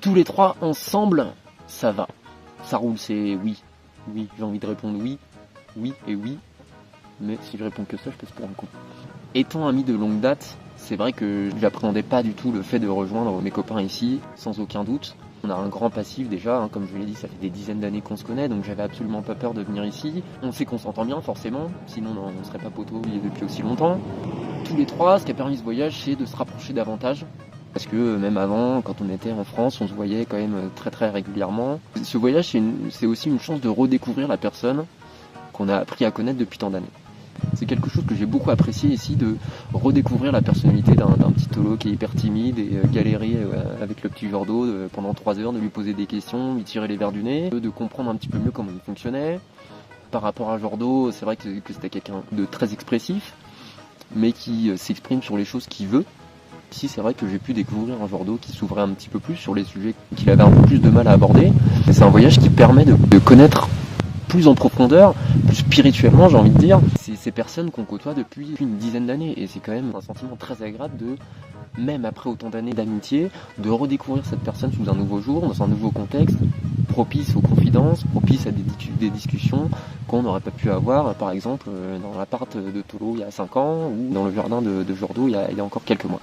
Tous les trois ensemble, ça va. Ça roule, c'est oui. Oui, j'ai envie de répondre oui. Oui et oui. Mais si je réponds que ça, je passe pour un con. Étant ami de longue date, c'est vrai que j'appréhendais pas du tout le fait de rejoindre mes copains ici, sans aucun doute. On a un grand passif déjà, hein, comme je l'ai dit, ça fait des dizaines d'années qu'on se connaît, donc j'avais absolument pas peur de venir ici. On sait qu'on s'entend bien forcément, sinon on serait pas poteaux depuis aussi longtemps. Tous les trois, ce qui a permis ce voyage, c'est de se rapprocher davantage. Parce que même avant, quand on était en France, on se voyait quand même très très régulièrement. Ce voyage, c'est aussi une chance de redécouvrir la personne qu'on a appris à connaître depuis tant d'années. C'est quelque chose que j'ai beaucoup apprécié ici, de redécouvrir la personnalité d'un petit Tolo qui est hyper timide et galérer avec le petit Jordo pendant 3 heures, de lui poser des questions, lui tirer les verres du nez, de comprendre un petit peu mieux comment il fonctionnait. Par rapport à Jordo, c'est vrai que c'était quelqu'un de très expressif, mais qui s'exprime sur les choses qu'il veut. Ici, c'est vrai que j'ai pu découvrir un Jordo qui s'ouvrait un petit peu plus sur les sujets qu'il avait un peu plus de mal à aborder. Et c'est un voyage qui permet de connaître plus en profondeur, plus spirituellement, j'ai envie de dire, c'est ces personnes qu'on côtoie depuis une dizaine d'années. Et c'est quand même un sentiment très agréable de même après autant d'années d'amitié, de redécouvrir cette personne sous un nouveau jour, dans un nouveau contexte, propice aux confidences, propice à des discussions qu'on n'aurait pas pu avoir, par exemple, dans l'appart de Tolo il y a 5 ans, ou dans le jardin de Jordo il y a encore quelques mois.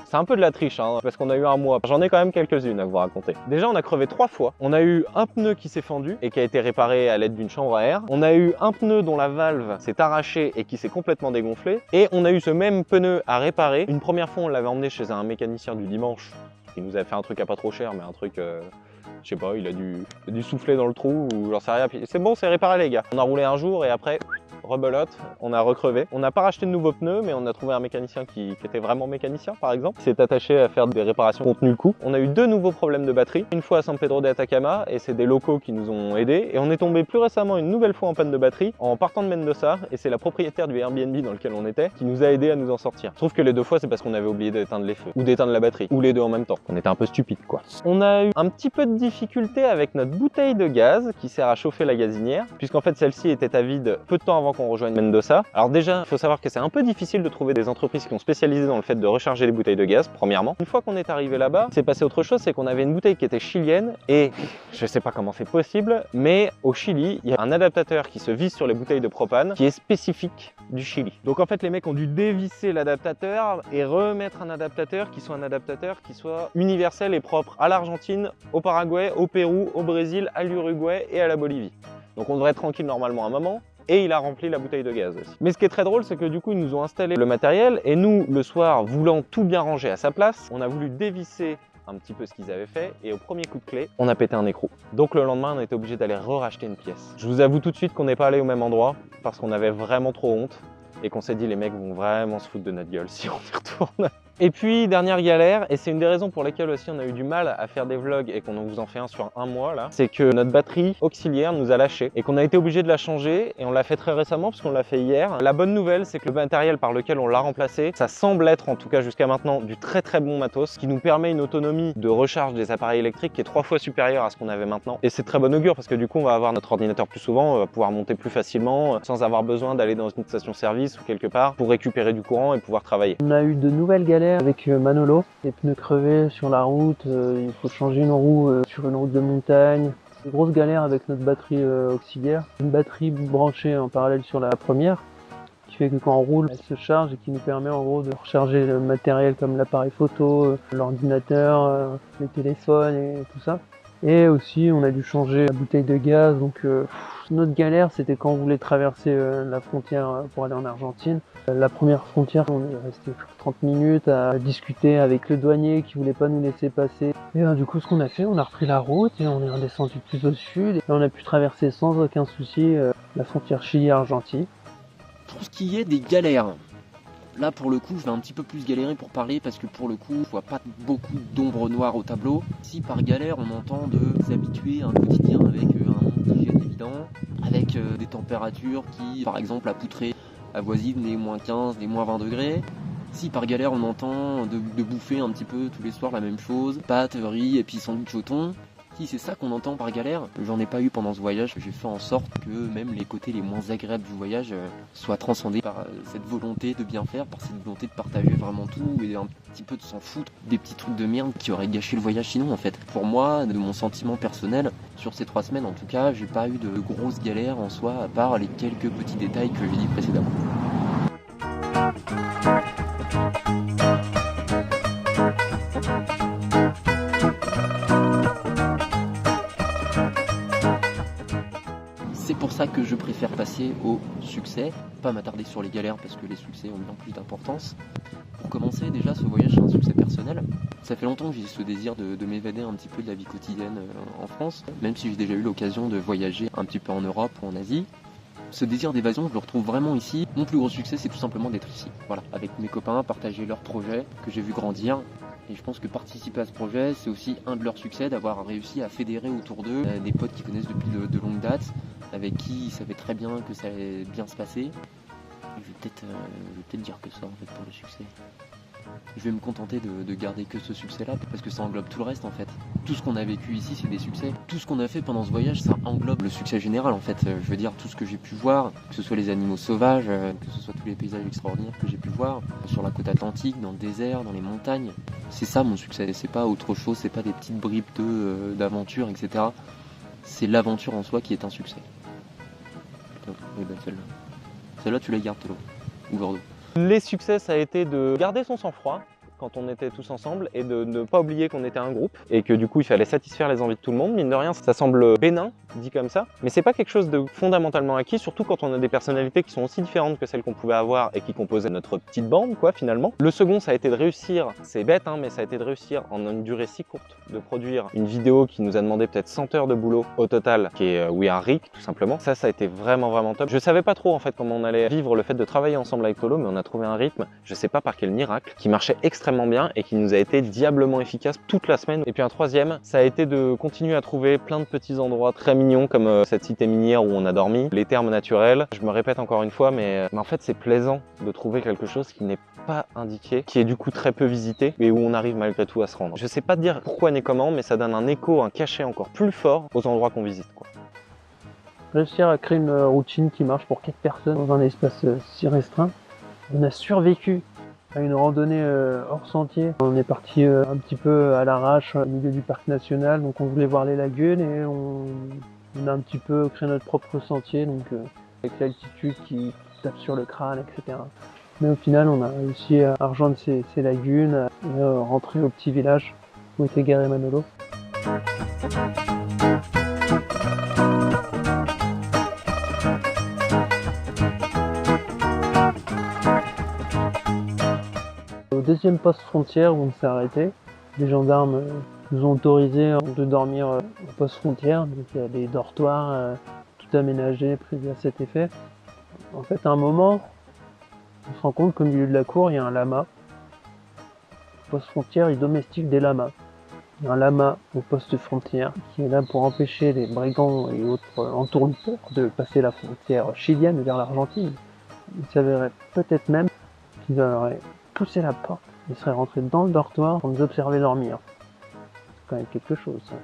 C'est un peu de la triche, hein, parce qu'on a eu un mois. J'en ai quand même quelques-unes à vous raconter. Déjà, on a crevé 3 fois. On a eu un pneu qui s'est fendu et qui a été réparé à l'aide d'une chambre à air. On a eu un pneu dont la valve s'est arrachée et qui s'est complètement dégonflé. Et on a eu ce même pneu à réparer. Une première fois, on l'avait emmené chez un mécanicien du dimanche. Il nous avait fait un truc à pas trop cher, mais un truc... je sais pas, il a dû souffler dans le trou ou j'en sais rien. C'est bon, c'est réparé les gars. On a roulé un jour et après... rebelote, on a recrevé. On n'a pas racheté de nouveaux pneus, mais on a trouvé un mécanicien qui était vraiment mécanicien, par exemple, qui s'est attaché à faire des réparations contenu le coup. On a eu 2 nouveaux problèmes de batterie, une fois à San Pedro de Atacama, et c'est des locaux qui nous ont aidés. Et on est tombé plus récemment une nouvelle fois en panne de batterie, en partant de Mendoza, et c'est la propriétaire du Airbnb dans lequel on était, qui nous a aidés à nous en sortir. Je trouve que les 2 fois, c'est parce qu'on avait oublié d'éteindre les feux, ou d'éteindre la batterie, ou les 2 en même temps. On était un peu stupide, quoi. On a eu un petit peu de difficulté avec notre bouteille de gaz, qui sert à chauffer la gazinière, puisqu'en fait, celle-ci était à vide peu de temps avant qu'on rejoigne Mendoza. Alors déjà, il faut savoir que c'est un peu difficile de trouver des entreprises qui sont spécialisées dans le fait de recharger les bouteilles de gaz, premièrement. Une fois qu'on est arrivé là-bas, c'est passé autre chose, c'est qu'on avait une bouteille qui était chilienne et je sais pas comment c'est possible, mais au Chili, il y a un adaptateur qui se visse sur les bouteilles de propane qui est spécifique du Chili. Donc en fait, les mecs ont dû dévisser l'adaptateur et remettre un adaptateur qui soit universel et propre à l'Argentine, au Paraguay, au Pérou, au Brésil, à l'Uruguay et à la Bolivie. Donc on devrait être tranquille normalement un moment. Et il a rempli la bouteille de gaz aussi. Mais ce qui est très drôle, c'est que du coup, ils nous ont installé le matériel et nous, le soir, voulant tout bien ranger à sa place, on a voulu dévisser un petit peu ce qu'ils avaient fait et au premier coup de clé, on a pété un écrou. Donc le lendemain, on a été obligé d'aller racheter une pièce. Je vous avoue tout de suite qu'on n'est pas allé au même endroit parce qu'on avait vraiment trop honte et qu'on s'est dit les mecs vont vraiment se foutre de notre gueule si on y retourne. Et puis, dernière galère, et c'est une des raisons pour lesquelles aussi on a eu du mal à faire des vlogs et qu'on vous en fait un sur un mois là, c'est que notre batterie auxiliaire nous a lâché et qu'on a été obligé de la changer et on l'a fait très récemment parce qu'on l'a fait hier. La bonne nouvelle, c'est que le matériel par lequel on l'a remplacé, ça semble être en tout cas jusqu'à maintenant du très bon matos qui nous permet une autonomie de recharge des appareils électriques qui est 3 fois supérieure à ce qu'on avait maintenant. Et c'est très bon augure parce que du coup on va avoir notre ordinateur plus souvent, on va pouvoir monter plus facilement sans avoir besoin d'aller dans une station-service ou quelque part pour récupérer du courant et pouvoir travailler. On a eu de nouvelles galères avec Manolo, les pneus crevés sur la route, il faut changer une roue sur une route de montagne. Une grosse galère avec notre batterie auxiliaire, une batterie branchée en parallèle sur la première, qui fait que quand on roule, elle se charge et qui nous permet en gros de recharger le matériel comme l'appareil photo, l'ordinateur, les téléphones et tout ça. Et aussi on a dû changer la bouteille de gaz, donc notre galère c'était quand on voulait traverser la frontière pour aller en Argentine. La première frontière, on est resté 30 minutes à discuter avec le douanier qui voulait pas nous laisser passer. Et du coup ce qu'on a fait, on a repris la route et on est redescendu plus au sud et on a pu traverser sans aucun souci la frontière Chili-Argentine. Pour ce qui est des galères, là pour le coup je vais un petit peu plus galérer pour parler parce que pour le coup je vois pas beaucoup d'ombre noire au tableau. Si par galère on entend de s'habituer à un quotidien avec un monde d'hygiène évident, avec des températures qui par exemple à Poutré avoisinent les moins 15, les moins 20 degrés. Si par galère on entend de bouffer un petit peu tous les soirs la même chose, pâtes, riz et puis sandwich au thon. Si c'est ça qu'on entend par galère, j'en ai pas eu pendant ce voyage. J'ai fait en sorte que même les côtés les moins agréables du voyage soient transcendés par cette volonté de bien faire, par cette volonté de partager vraiment tout et un petit peu de s'en foutre des petits trucs de merde qui auraient gâché le voyage sinon en fait. Pour moi, de mon sentiment personnel, sur ces 3 semaines en tout cas, j'ai pas eu de grosses galères en soi à part les quelques petits détails que j'ai dit précédemment. C'est pour ça que je préfère passer au succès, pas m'attarder sur les galères parce que les succès ont bien plus d'importance. Pour commencer, déjà, ce voyage est un succès personnel. Ça fait longtemps que j'ai ce désir de m'évader un petit peu de la vie quotidienne en France, même si j'ai déjà eu l'occasion de voyager un petit peu en Europe ou en Asie. Ce désir d'évasion, je le retrouve vraiment ici. Mon plus gros succès, c'est tout simplement d'être ici. Voilà, avec mes copains, partager leurs projets que j'ai vu grandir. Et je pense que participer à ce projet, c'est aussi un de leurs succès, d'avoir réussi à fédérer autour d'eux des potes qui connaissent depuis de longues dates, avec qui ils savaient très bien que ça allait bien se passer. Et je vais peut-être dire que ça en fait pour le succès. je vais me contenter de garder que ce succès-là, parce que ça englobe tout le reste en fait. Tout ce qu'on a vécu ici, c'est des succès. Tout ce qu'on a fait pendant ce voyage, ça englobe le succès général en fait. Je veux dire, tout ce que j'ai pu voir, que ce soit les animaux sauvages, que ce soit tous les paysages extraordinaires que j'ai pu voir, sur la côte atlantique, dans le désert, dans les montagnes. C'est ça mon succès, c'est pas autre chose, c'est pas des petites bribes d'aventure, etc. C'est l'aventure en soi qui est un succès. Et ben celle-là tu la gardes, Tolo, ou Gordo. Les succès, ça a été de garder son sang-froid quand on était tous ensemble et de ne pas oublier qu'on était un groupe et que du coup il fallait satisfaire les envies de tout le monde. Mine de rien, ça semble bénin dit comme ça, mais c'est pas quelque chose de fondamentalement acquis, surtout quand on a des personnalités qui sont aussi différentes que celles qu'on pouvait avoir et qui composaient notre petite bande quoi finalement. Le second, ça a été de réussir, c'est bête hein, mais ça a été de réussir en une durée si courte de produire une vidéo qui nous a demandé peut-être 100 heures de boulot au total, qui est We Are Rick tout simplement. Ça a été vraiment top. Je savais pas trop en fait comment on allait vivre le fait de travailler ensemble avec Tolo, mais on a trouvé un rythme, je sais pas par quel miracle, qui marchait extrêmement bien et qui nous a été diablement efficace toute la semaine. Et puis un troisième, ça a été de continuer à trouver plein de petits endroits très mignons comme cette cité minière où on a dormi, les thermes naturels. Je me répète encore une fois, mais en fait c'est plaisant de trouver quelque chose qui n'est pas indiqué, qui est du coup très peu visité et où on arrive malgré tout à se rendre. Je sais pas te dire pourquoi ni comment, mais ça donne un écho, un cachet encore plus fort aux endroits qu'on visite quoi. Réussir à créer une routine qui marche pour 4 personnes dans un espace si restreint. On a survécu à une randonnée hors sentier. On est parti un petit peu à l'arrache au milieu du parc national, donc on voulait voir les lagunes et on a un petit peu créé notre propre sentier, donc avec l'altitude qui tape sur le crâne, etc. Mais au final, on a réussi à rejoindre ces lagunes et rentrer au petit village où était garé Manolo. Au deuxième poste frontière où on s'est arrêté, les gendarmes nous ont autorisé de dormir au poste frontière. Donc il y a des dortoirs tout aménagés, prévus à cet effet. En fait, à un moment, on se rend compte qu'au milieu de la cour, il y a un lama. Le poste frontière, il domestique des lamas. Il y a un lama au poste frontière qui est là pour empêcher les brigands et autres entourlupeurs de passer la frontière chilienne vers l'Argentine. Il s'avérait peut-être même qu'ils auraient poussé la porte et seraient rentrés dans le dortoir pour nous observer dormir. C'est quand même quelque chose, ça.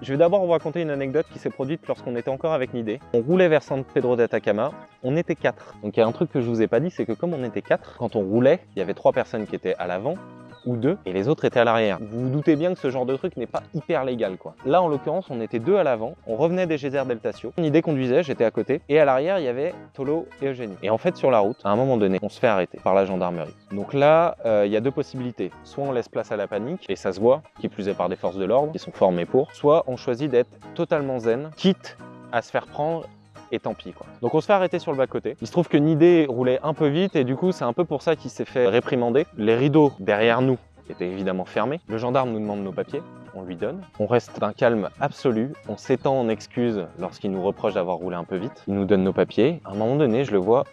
Je vais d'abord vous raconter une anecdote qui s'est produite lorsqu'on était encore avec Nidé. On roulait vers San Pedro d'Atacama, on était 4. Donc il y a un truc que je vous ai pas dit, c'est que comme on était 4, quand on roulait, il y avait 3 personnes qui étaient à l'avant, ou 2, et les autres étaient à l'arrière. Vous vous doutez bien que ce genre de truc n'est pas hyper légal quoi. Là en l'occurrence on était 2 à l'avant, on revenait des geysers Deltasio, Nidé conduisait, j'étais à côté, et à l'arrière il y avait Tolo et Eugénie. Et en fait sur la route, à un moment donné, on se fait arrêter par la gendarmerie. Donc là, il y a 2 possibilités. Soit on laisse place à la panique, et ça se voit, qui plus est par des forces de l'ordre, qui sont formées pour, soit on choisit d'être totalement zen, quitte à se faire prendre et tant pis quoi. Donc on se fait arrêter sur le bas-côté. Il se trouve que Nidé roulait un peu vite et du coup c'est un peu pour ça qu'il s'est fait réprimander. Les rideaux derrière nous étaient évidemment fermés. Le gendarme nous demande nos papiers, on lui donne. On reste d'un calme absolu, on s'étend en excuses lorsqu'il nous reproche d'avoir roulé un peu vite. Il nous donne nos papiers. À un moment donné, je le vois,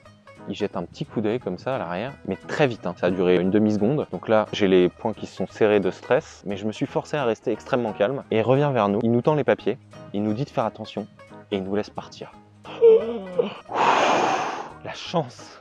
il jette un petit coup d'œil comme ça à l'arrière, mais très vite, hein. Ça a duré une demi-seconde. Donc là, j'ai les poings qui se sont serrés de stress, mais je me suis forcé à rester extrêmement calme. Et il revient vers nous, il nous tend les papiers, il nous dit de faire attention et il nous laisse partir. La chance!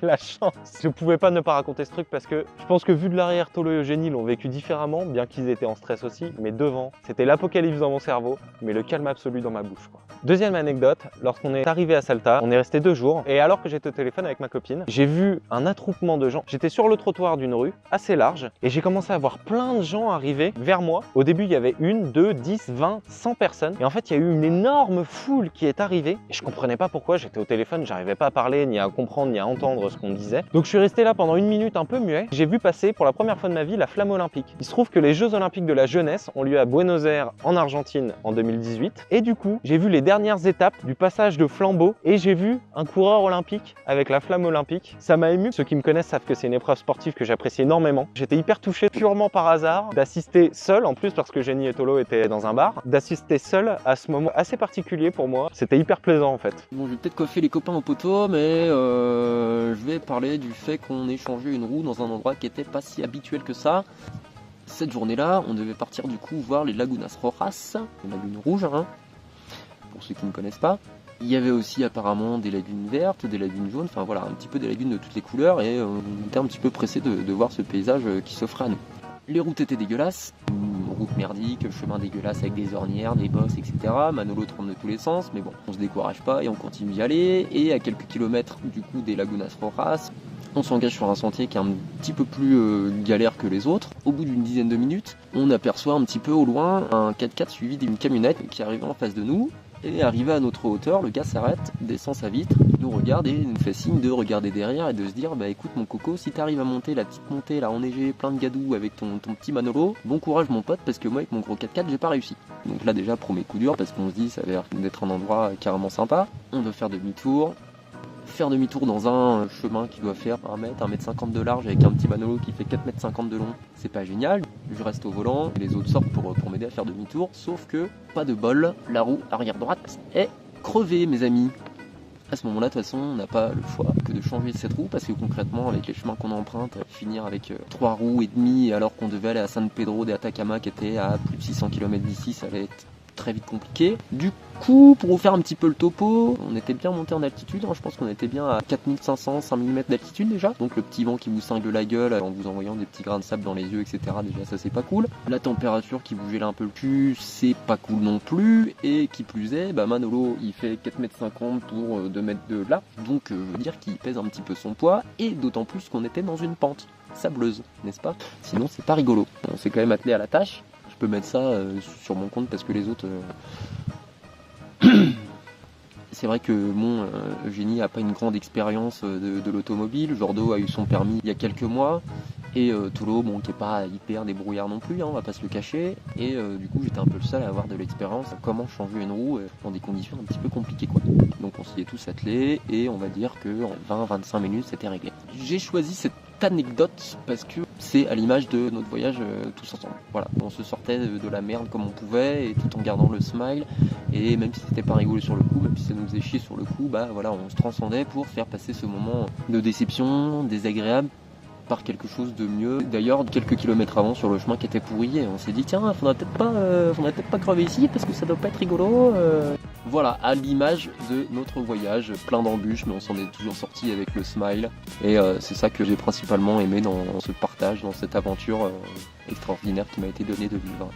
La chance! Je pouvais pas ne pas raconter ce truc parce que je pense que vu de l'arrière, Tolo et Eugénie l'ont vécu différemment, bien qu'ils étaient en stress aussi, mais devant, c'était l'apocalypse dans mon cerveau, mais le calme absolu dans ma bouche, quoi. Deuxième anecdote, lorsqu'on est arrivé à Salta, on est resté 2 jours, et alors que j'étais au téléphone avec ma copine, j'ai vu un attroupement de gens. J'étais sur le trottoir d'une rue, assez large, et j'ai commencé à voir plein de gens arriver vers moi. Au début, il y avait 1, 2, 10, 20, 100 personnes, et en fait, il y a eu une énorme foule qui est arrivée, et je comprenais pas pourquoi, j'étais au téléphone, j'arrivais pas à parler, ni à comprendre, ni à entendre ce qu'on disait. Donc je suis resté là pendant 1 minute un peu muet. J'ai vu passer pour la première fois de ma vie la flamme olympique. Il se trouve que les Jeux olympiques de la jeunesse ont lieu à Buenos Aires en Argentine en 2018. Et du coup, j'ai vu les dernières étapes du passage de flambeau et j'ai vu un coureur olympique avec la flamme olympique. Ça m'a ému. Ceux qui me connaissent savent que c'est une épreuve sportive que j'apprécie énormément. J'étais hyper touché purement par hasard d'assister seul, en plus parce que Jenny et Tolo étaient dans un bar, d'assister seul à ce moment assez particulier pour moi. C'était hyper plaisant en fait. Bon, je vais peut-être coiffer les copains au poteau, mais je vais parler du fait qu'on ait changé une roue dans un endroit qui était pas si habituel que ça. Cette journée-là, on devait partir du coup voir les Lagunas Rojas, les lagunes rouges, hein, pour ceux qui ne connaissent pas. Il y avait aussi apparemment des lagunes vertes, des lagunes jaunes, enfin voilà, un petit peu des lagunes de toutes les couleurs et on était un petit peu pressé de voir ce paysage qui s'offrait à nous. Les routes étaient dégueulasses, route merdique, chemin dégueulasse avec des ornières, des bosses, etc. Manolo tremble de tous les sens, mais bon, on se décourage pas et on continue d'y aller. Et à quelques kilomètres du coup des Lagunas Rojas, on s'engage sur un sentier qui est un petit peu plus galère que les autres. Au bout d'une dizaine de minutes, on aperçoit un petit peu au loin un 4x4 suivi d'une camionnette qui arrive en face de nous. Et arrivé à notre hauteur, le gars s'arrête, descend sa vitre, nous regarde et nous fait signe de regarder derrière et de se dire bah écoute mon coco, si t'arrives à monter la petite montée là enneigée, plein de gadou avec ton petit Manolo, bon courage mon pote parce que moi avec mon gros 4x4 j'ai pas réussi. Donc là déjà premier coup dur parce qu'on se dit ça a l'air d'être un endroit carrément sympa. On doit faire demi-tour dans un chemin qui doit faire 1 mètre, 1 mètre 50 de large avec un petit Manolo qui fait 4 mètres 50 de long. C'est pas génial. Je reste au volant et les autres sortent pour m'aider à faire demi-tour. Sauf que, pas de bol, la roue arrière droite est crevée, mes amis. À ce moment-là, de toute façon, on n'a pas le choix que de changer cette roue parce que concrètement, avec les chemins qu'on emprunte, finir avec 3 roues et demie alors qu'on devait aller à San Pedro de Atacama qui était à plus de 600 km d'ici, ça allait être très vite compliqué. Du coup, pour vous faire un petit peu le topo, on était bien monté en altitude, je pense qu'on était bien à 4500, 5000 mètres d'altitude déjà, donc le petit vent qui vous cingle la gueule en vous envoyant des petits grains de sable dans les yeux, etc. Déjà ça c'est pas cool. La température qui vous gèle un peu le cul, c'est pas cool non plus, et qui plus est, Manolo il fait 4,50 m pour 2 mètres de large, donc je veux dire qu'il pèse un petit peu son poids, et d'autant plus qu'on était dans une pente sableuse, n'est-ce pas? Sinon c'est pas rigolo. On s'est quand même attelé à la tâche. Je peux mettre ça sur mon compte parce que les autres c'est vrai que Eugénie a pas une grande expérience de l'automobile. Jordo a eu son permis il y a quelques mois et Tolo qui est pas hyper débrouillard non plus, on va pas se le cacher, et du coup j'étais un peu le seul à avoir de l'expérience comment changer une roue dans des conditions un petit peu compliquées quoi. Donc on s'y est tous attelés et on va dire que en 20-25 minutes c'était réglé. J'ai choisi cette anecdote parce que c'est à l'image de notre voyage tous ensemble. Voilà, on se sortait de la merde comme on pouvait et tout en gardant le smile, et même si c'était pas rigolo sur le coup, même si ça nous faisait chier sur le coup, voilà, on se transcendait pour faire passer ce moment de déception, désagréable, par quelque chose de mieux. D'ailleurs, quelques kilomètres avant sur le chemin qui était pourri, et on s'est dit tiens, faudrait peut-être pas crever ici parce que ça doit pas être rigolo. Voilà, à l'image de notre voyage, plein d'embûches, mais on s'en est toujours sorti avec le smile. Et c'est ça que j'ai principalement aimé dans ce partage, dans cette aventure extraordinaire qui m'a été donnée de vivre.